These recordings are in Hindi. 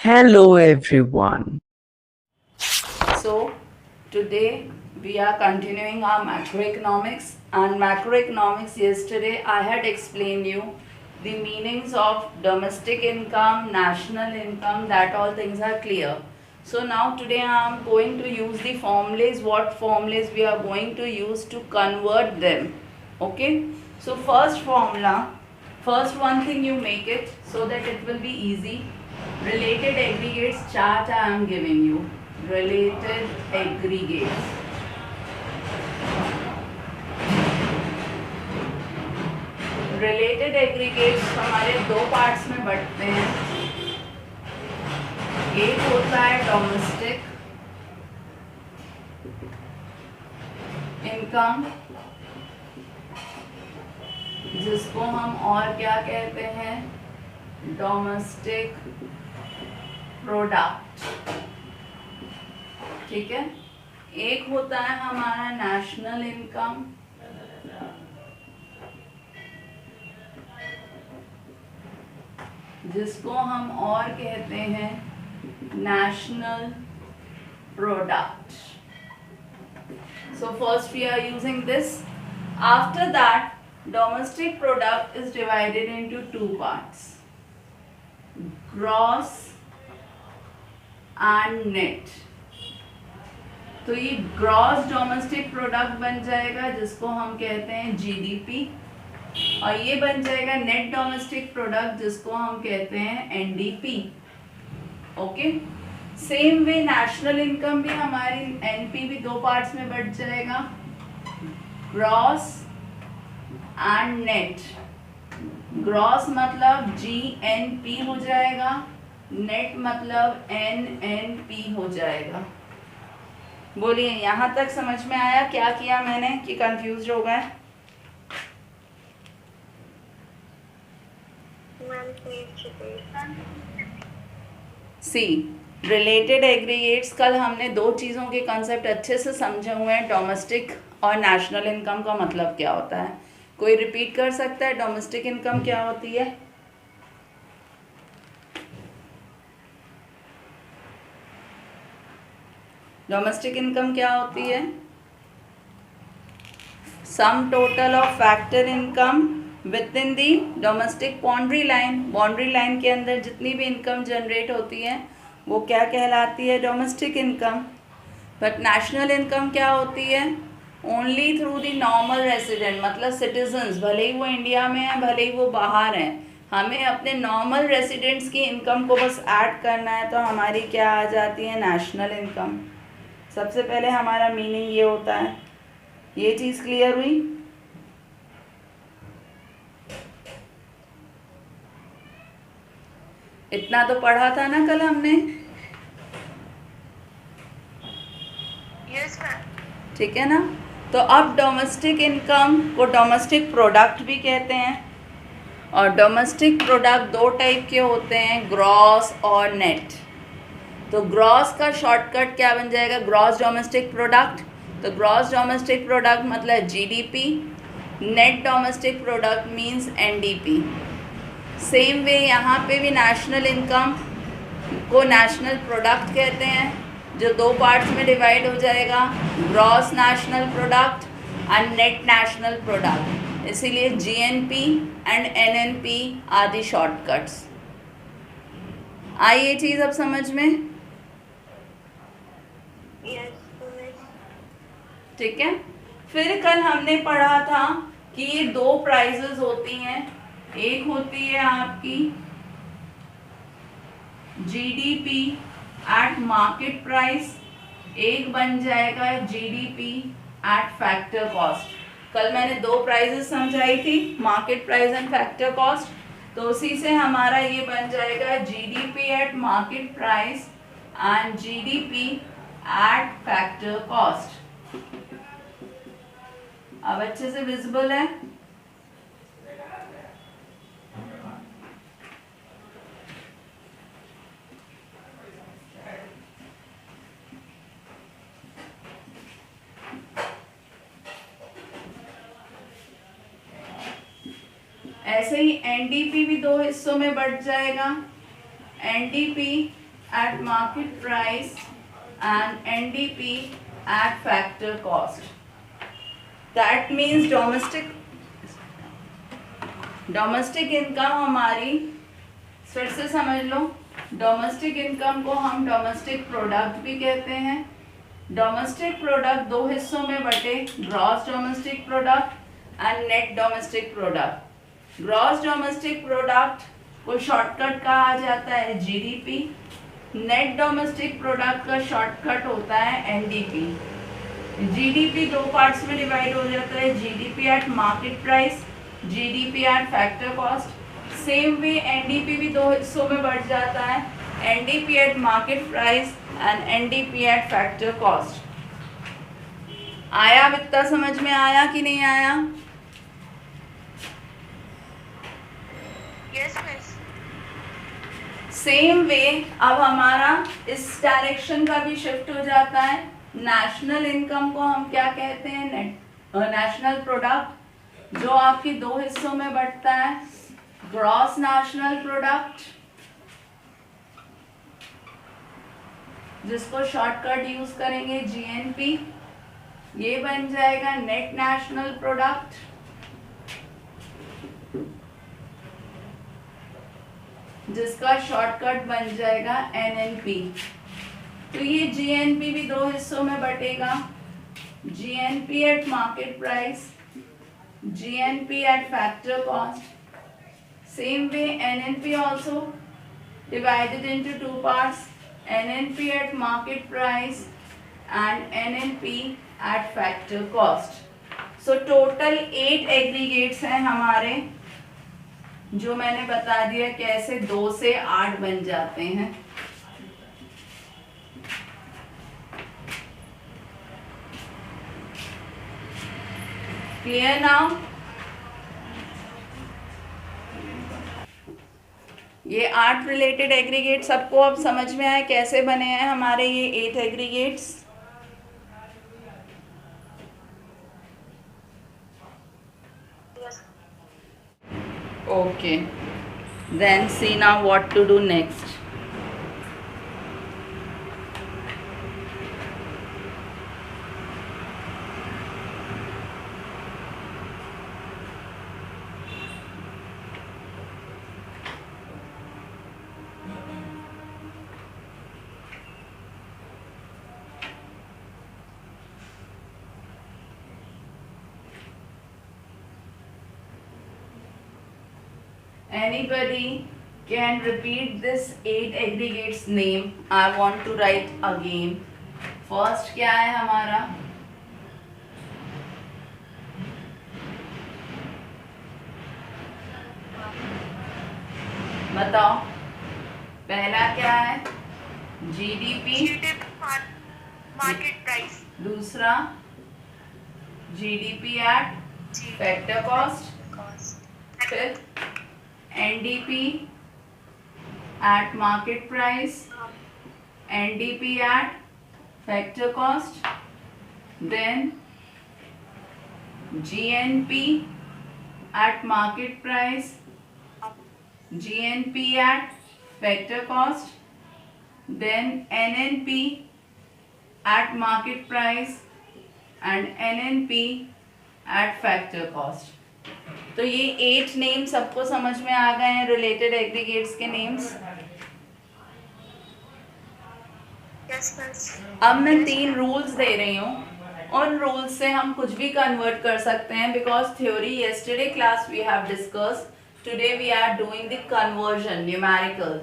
Hello everyone. So, today we are continuing our macroeconomics, and macroeconomics yesterday I had explained you the meanings of domestic income, national income, that all things are clear. So now today I am going to use the formulas, what formulas we are going to use to convert them. Okay, so first formula, first one thing you make it so that it will be easy. Related aggregates chart I am giving you. Related aggregates. Related aggregates हमारे दो पार्ट्स में बंटते हैं. एक होता है डोमेस्टिक इनकम, जिसको हम और क्या कहते हैं, डोमेस्टिक प्रोडक्ट. ठीक है. एक होता है हमारा नेशनल इनकम, जिसको हम और कहते हैं national product. So first we are using this. After that, domestic product is divided into two parts, gross and net. तो ये ग्रॉस डोमेस्टिक प्रोडक्ट बन जाएगा, जिसको हम कहते हैं जीडीपी, और ये बन जाएगा नेट डोमेस्टिक प्रोडक्ट, जिसको हम कहते हैं NDP. Okay. Same way national income भी हमारी एनपी भी दो पार्ट्स में बट जाएगा, ग्रॉस एंड नेट. ग्रॉस मतलब जीएनपी हो जाएगा, नेट मतलब एनएनपी हो जाएगा. बोलिए यहाँ तक समझ में आया क्या किया मैंने कि कंफ्यूज हो गए? सी रिलेटेड एग्रीगेट्स, कल हमने दो चीज़ों के कंसेप्ट अच्छे से समझे हुए हैं. डोमेस्टिक और नेशनल इनकम का मतलब क्या होता है? कोई रिपीट कर सकता है? डोमेस्टिक इनकम क्या होती है? डोमेस्टिक इनकम क्या होती है? Sum total of factor income with in the domestic boundary line. Boundary line के अंदर जितनी भी इनकम जनरेट होती है वो क्या कहलाती है? Domestic income. But national income क्या होती है? Only through the normal resident, मतलब सिटीजन्स, भले ही वो इंडिया में है भले ही वो बाहर हैं, हमें अपने नॉर्मल रेसिडेंट्स की इनकम को बस ऐड करना है, तो हमारी क्या आ जाती है? National income. सबसे पहले हमारा मीनिंग ये होता है. ये चीज़ क्लियर हुई? इतना तो पढ़ा था ना कल हमने? Yes ma'am. ठीक है ना. तो अब डोमेस्टिक इनकम को डोमेस्टिक प्रोडक्ट भी कहते हैं, और डोमेस्टिक प्रोडक्ट दो टाइप के होते हैं, ग्रॉस और नेट. तो ग्रॉस का शॉर्टकट क्या बन जाएगा? Gross domestic product. तो ग्रॉस डोमेस्टिक प्रोडक्ट मतलब GDP, net domestic product means NDP. Same way यहाँ पे भी नेशनल इनकम को नेशनल प्रोडक्ट कहते हैं, जो दो पार्ट्स में डिवाइड हो जाएगा, gross national product and net national product. इसीलिए GNP and NNP are the shortcuts. आई ये चीज़ अब समझ में? यस. ठीक है. फिर कल हमने पढ़ा था कि ये दो प्राइजेस होती हैं. एक होती है आपकी जीडीपी एट मार्केट प्राइस, एक बन जाएगा जीडीपी एट फैक्टर कॉस्ट. कल मैंने दो प्राइजेस समझाई थी, market price and factor cost. तो उसी से हमारा ये बन जाएगा GDP at market price and GDP at factor cost. अब अच्छे से विजिबल है? ऐसे ही एनडीपी भी दो हिस्सों में बट जाएगा. NDP at market price and NDP at factor cost. That means domestic income हमारी, फिर से समझ लो, डोमेस्टिक इनकम को हम डोमेस्टिक प्रोडक्ट भी कहते हैं। डोमेस्टिक प्रोडक्ट दो हिस्सों में बटे, gross domestic product and net domestic product. Gross domestic product को शॉर्टकट कहा जाता है जीडीपी। नेट डोमेस्टिक प्रोडक्ट का शॉर्टकट होता है एनडीपी। जीडीपी दो पार्ट्स में डिवाइड हो जाता है, GDP at market price, GDP at factor cost. Same way NDP भी दो हिस्सों में बढ़ जाता है, NDP at market price and NDP at factor cost. आया? इतना समझ में आया कि नहीं आया? Yes, miss. सेम वे अब हमारा इस डायरेक्शन का भी शिफ्ट हो जाता है। नेशनल इनकम को हम क्या कहते हैं? नेशनल प्रोडक्ट, जो आपकी दो हिस्सों में बढ़ता है, ग्रॉस नेशनल प्रोडक्ट, जिसको शॉर्टकट यूज करेंगे जीएनपी, ये बन जाएगा नेट नेशनल प्रोडक्ट, जिसका शॉर्टकट बन जाएगा एनएनपी। तो ये जीएनपी भी दो हिस्सों में बटेगा, GNP at market price, GNP at factor cost. Same way NNP also divided into two parts, NNP at market price and NNP at factor cost. So total 8 aggregates हैं हमारे, जो मैंने बता दिया कैसे 2 से 8 बन जाते हैं। Clear now? ये 8 रिलेटेड एग्रीगेट सबको अब समझ में आया कैसे बने हैं हमारे ये 8 aggregates? Yes. Okay. Then see now what to do next. Anybody can repeat this 8 aggregates name. I want to write again. First क्या है हमारा? बताओ, पहला क्या है? जीडीपी। GDP market price. दूसरा GDP at factor cost. Cost. फिर NDP at market price, NDP at factor cost, then GNP at market price, GNP at factor cost, then NNP at market price and NNP at factor cost. तो ये 8 नेम सबको समझ में आ गए हैं, रिलेटेड एग्रीगेट्स के नेम्स। Yes, miss. अब मैं 3 रूल्स दे रही हूँ, उन रूल्स से हम कुछ भी कन्वर्ट कर सकते हैं, because theory yesterday class we have discuss, today we are doing the conversion numerical.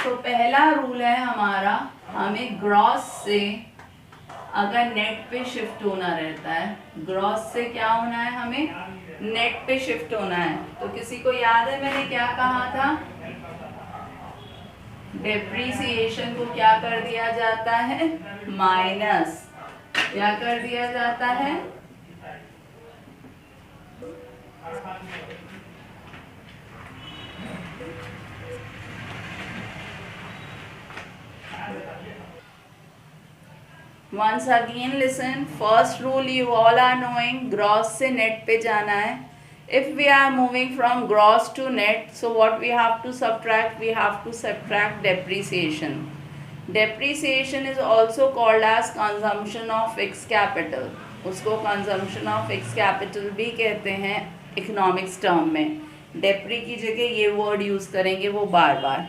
तो पहला रूल है हमारा, हमें ग्रॉस से अगर नेट पे शिफ्ट होना रहता है, ग्रॉस से क्या होना है, हमें नेट पे शिफ्ट होना है। तो किसी को याद है मैंने क्या कहा था? डेप्रीसिएशन को क्या कर दिया जाता है? माइनस। क्या कर दिया जाता है? Once again listen, first rule you all are knowing, gross से net पे जाना है। If we are moving from gross to net, so what we have to subtract? We have to subtract depreciation. Depreciation is also called as consumption of fix capital, उसको कंजम्पशन ऑफ फिक्स कैपिटल भी कहते हैं इकोनॉमिक्स टर्म में। डेप्री की जगह ये वर्ड यूज़ करेंगे वो बार बार।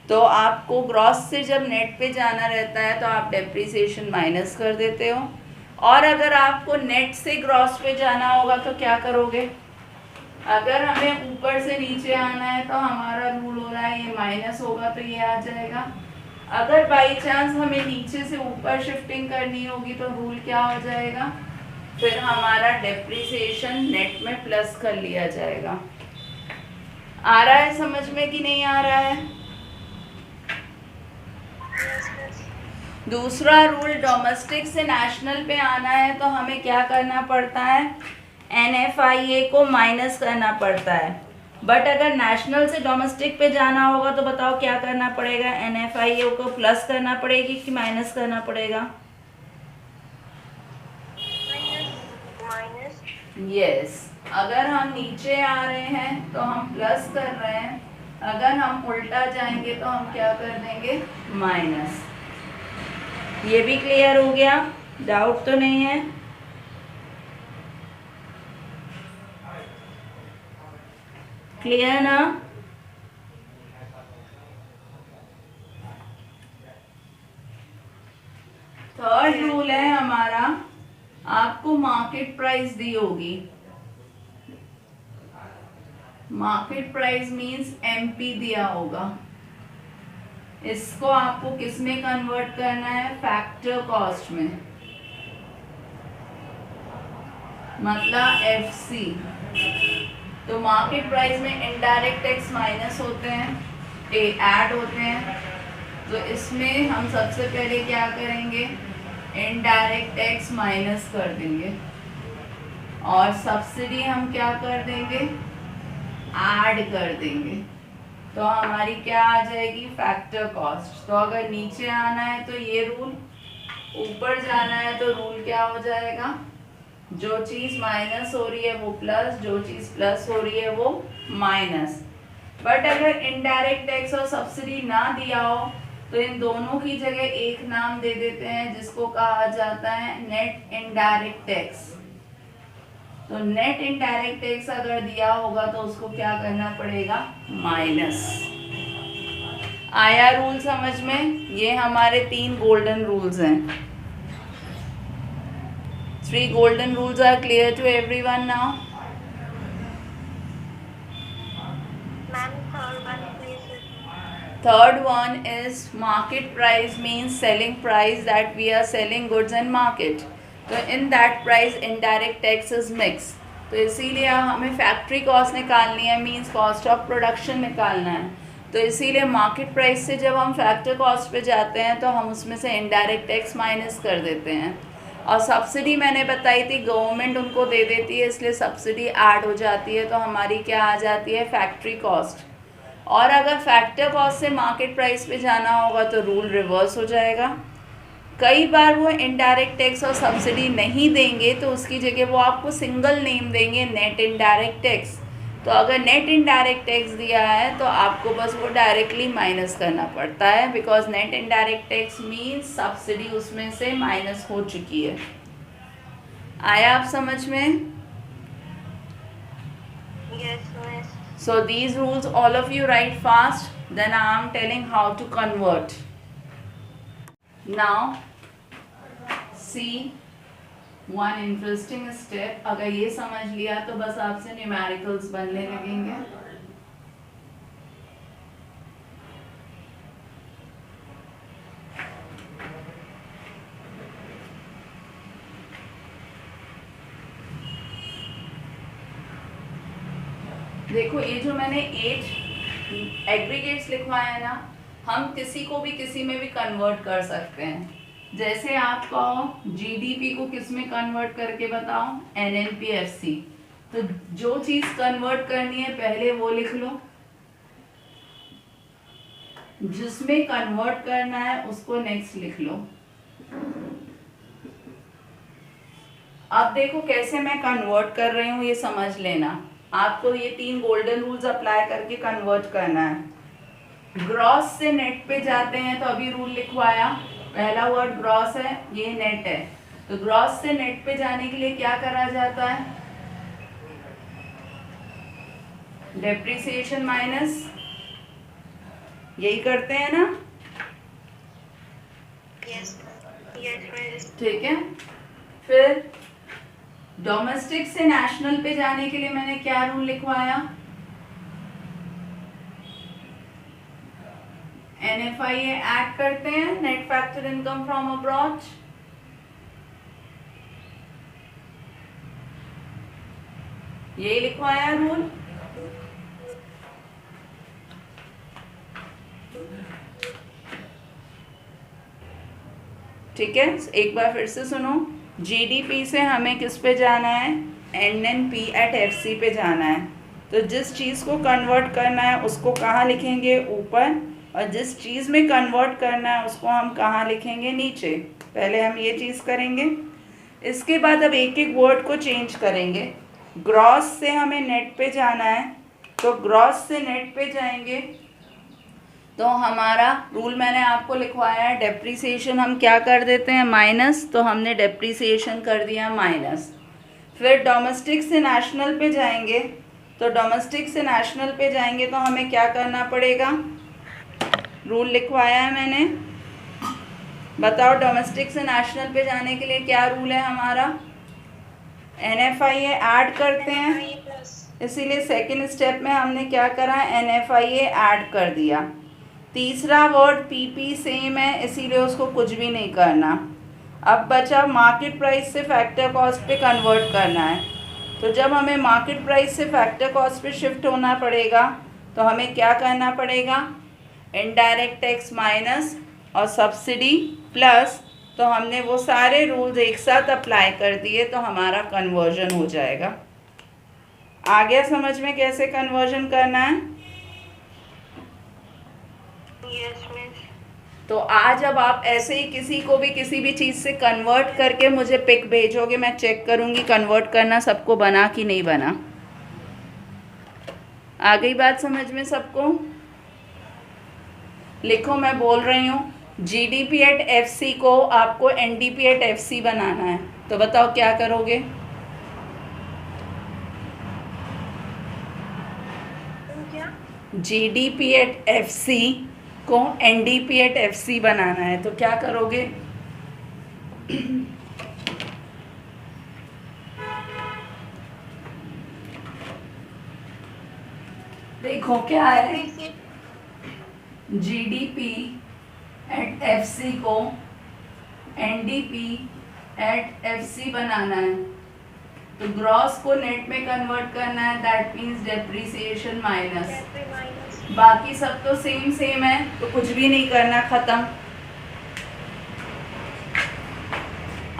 तो आपको ग्रॉस से जब नेट पे जाना रहता है तो आप डेप्रिसिएशन माइनस कर देते हो, और अगर आपको नेट से ग्रॉस पे जाना होगा तो क्या करोगे? अगर हमें ऊपर से नीचे आना है तो हमारा रूल हो रहा है ये माइनस होगा तो ये आ जाएगा। अगर बाई चांस हमें नीचे से ऊपर शिफ्टिंग करनी होगी तो रूल क्या हो जाएगा? फिर हमारा डेप्रिसिएशन नेट में प्लस कर लिया जाएगा। आ रहा है समझ में कि नहीं आ रहा है? Yes, miss. दूसरा रूल, डोमेस्टिक से नेशनल पे आना है तो हमें क्या करना पड़ता है? NFIA को माइनस करना पड़ता है। बट अगर नेशनल से डोमेस्टिक पे जाना होगा तो बताओ क्या करना पड़ेगा? NFIA को प्लस करना पड़ेगी कि माइनस करना पड़ेगा? Minus. यस, अगर हम नीचे आ रहे हैं तो हम प्लस कर रहे हैं, अगर हम उल्टा जाएंगे तो हम क्या कर देंगे? माइनस। ये भी क्लियर हो गया? डाउट तो नहीं है? क्लियर ना? थर्ड रूल है हमारा, आपको मार्केट प्राइस दी होगी। मार्केट प्राइस मींस MP दिया होगा, इसको आपको किस में कन्वर्ट करना है? फैक्टर कॉस्ट में, मतलब FC। तो मार्केट प्राइस में इनडायरेक्ट टैक्स माइनस होते हैं, ऐड होते हैं, तो इसमें हम सबसे पहले क्या करेंगे? इनडायरेक्ट टैक्स माइनस कर देंगे, और सब्सिडी हम क्या कर देंगे? ऐड कर देंगे। तो हमारी क्या आ जाएगी? Factor cost. तो अगर नीचे आना है तो ये रूल, ऊपर जाना है तो रूल क्या हो जाएगा? जो चीज़ माइनस हो रही है वो प्लस, जो चीज़ प्लस हो रही है वो माइनस। बट अगर इनडायरेक्ट टैक्स और सब्सिडी ना दिया हो तो इन दोनों की जगह एक नाम दे देते हैं जिसको कहा जाता है नेट इनडायरेक्ट टैक्स। तो नेट इनडायरेक्ट टैक्स अगर दिया होगा तो उसको क्या करना पड़ेगा? माइनस। आया रूल समझ में? ये हमारे 3 गोल्डन रूल्स हैं। 3 golden rules are clear to everyone now? Ma'am, third one, please. Third one is market price means selling price, that we are selling goods in market. तो in that price indirect tax is mixed. तो इसीलिए हमें फैक्ट्री कॉस्ट निकालनी है, मींस कॉस्ट ऑफ प्रोडक्शन निकालना है। तो इसीलिए मार्केट प्राइस से जब हम फैक्टर कॉस्ट पे जाते हैं तो हम उसमें से इनडायरेक्ट टैक्स माइनस कर देते हैं। और सब्सिडी मैंने बताई थी गवर्नमेंट उनको दे देती है, इसलिए सब्सिडी ऐड हो जाती है, तो हमारी क्या आ जाती है? Factory cost. और अगर फैक्टर कॉस्ट से मार्केट प्राइस पे जाना होगा तो रूल रिवर्स हो जाएगा। कई बार वो इनडायरेक्ट टैक्स और सब्सिडी नहीं देंगे तो उसकी जगह वो आपको सिंगल नेम देंगे, नेट इनडायरेक्ट टैक्स। तो अगर नेट इनडायरेक्ट टैक्स दिया है तो आपको बस वो डायरेक्टली माइनस करना पड़ता है, because net indirect tax means subsidy उसमें से माइनस हो चुकी है। आया आप समझ में? Yes, miss. So these rules all of you write fast, then I am telling how to convert. Now see one interesting step. अगर ये समझ लिया तो बस आपसे न्यूमेरिकल्स बनने लगेंगे। देखो ये जो मैंने 8 एग्रीगेट्स लिखवाया है ना, हम किसी को भी किसी में भी कन्वर्ट कर सकते हैं। जैसे आप कहो GDP को किस में कन्वर्ट करके बताओ? NNPFC। तो जो चीज़ कन्वर्ट करनी है पहले वो लिख लो, जिसमें कन्वर्ट करना है उसको नेक्स्ट लिख लो। अब देखो कैसे मैं कन्वर्ट कर रही हूँ ये समझ लेना। आपको ये 3 गोल्डन रूल्स अप्लाई करके कन्वर्ट करना है। ग्रॉस से नेट पे जाते हैं तो अभी रूल लिखवाया, पहला वर्ड ग्रॉस है, ये नेट है, तो ग्रॉस से नेट पे जाने के लिए क्या करा जाता है? डेप्रिसिएशन माइनस, यही करते हैं ना? Yes. Yes, miss. ठीक है। फिर डोमेस्टिक से नेशनल पे जाने के लिए मैंने क्या रूल लिखवाया? NFIA ऐड करते हैं, net factor income from abroad. यही लिखवाया रूल। ठीक है, एक बार फिर से सुनो। GDP से हमें किस पे जाना है? NNP एट FC पे जाना है। तो जिस चीज़ को कन्वर्ट करना है उसको कहाँ लिखेंगे? ऊपर। और जिस चीज़ में कन्वर्ट करना है उसको हम कहाँ लिखेंगे? नीचे। पहले हम ये चीज़ करेंगे, इसके बाद अब एक एक वर्ड को चेंज करेंगे। ग्रॉस से हमें नेट पे जाना है, तो ग्रॉस से नेट पे जाएंगे तो हमारा रूल मैंने आपको लिखवाया है, डेप्रिसिएशन हम क्या कर देते हैं? माइनस, तो हमने डेप्रिसिएशन कर दिया माइनस। फिर डोमेस्टिक से नेशनल पे जाएंगे, तो डोमेस्टिक से नेशनल पे जाएंगे तो हमें क्या करना पड़ेगा? रूल लिखवाया है मैंने, बताओ डोमेस्टिक से नेशनल पे जाने के लिए क्या रूल है हमारा? NFIA ऐड करते हैं, NFIA plus. इसीलिए सेकेंड स्टेप में हमने क्या करा? NFIA ऐड कर दिया। तीसरा वर्ड PP सेम है, इसीलिए उसको कुछ भी नहीं करना। अब बचा मार्केट प्राइस से फैक्टर कॉस्ट पे कन्वर्ट करना है, तो जब हमें मार्केट प्राइस से फैक्टर कॉस्ट पे शिफ्ट होना पड़ेगा तो हमें क्या करना पड़ेगा? इनडायरेक्ट टैक्स माइनस और सब्सिडी प्लस, तो हमने वो सारे रूल्स एक साथ अप्लाई कर दिए तो हमारा कन्वर्जन हो जाएगा। आ गया समझ में कैसे कन्वर्जन करना है? Yes, miss. तो आज अब आप ऐसे ही किसी को भी किसी भी चीज़ से कन्वर्ट करके मुझे पिक भेजोगे, मैं चेक करूँगी कन्वर्ट करना सबको बना कि नहीं बना। आ गई बात समझ में सबको? लिखो, मैं बोल रही हूँ, GDP एट FC को आपको NDP एट FC बनाना है, तो बताओ क्या करोगे? क्या? GDP एट FC को NDP एट FC बनाना है, तो क्या करोगे? देखो क्या है, GDP एट FC को NDP एट FC बनाना है, तो ग्रॉस को नेट में कन्वर्ट करना है, that means depreciation minus. Every minus. बाकी सब तो सेम सेम है, तो कुछ भी नहीं करना, खत्म।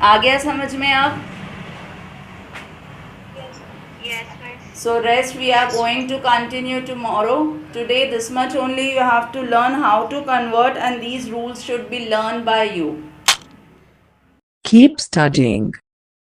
आ गया समझ में अब? Yes. Yes, miss. So rest we are going to continue tomorrow. Today this much only you have to learn how to convert, and these rules should be learned by you. Keep studying.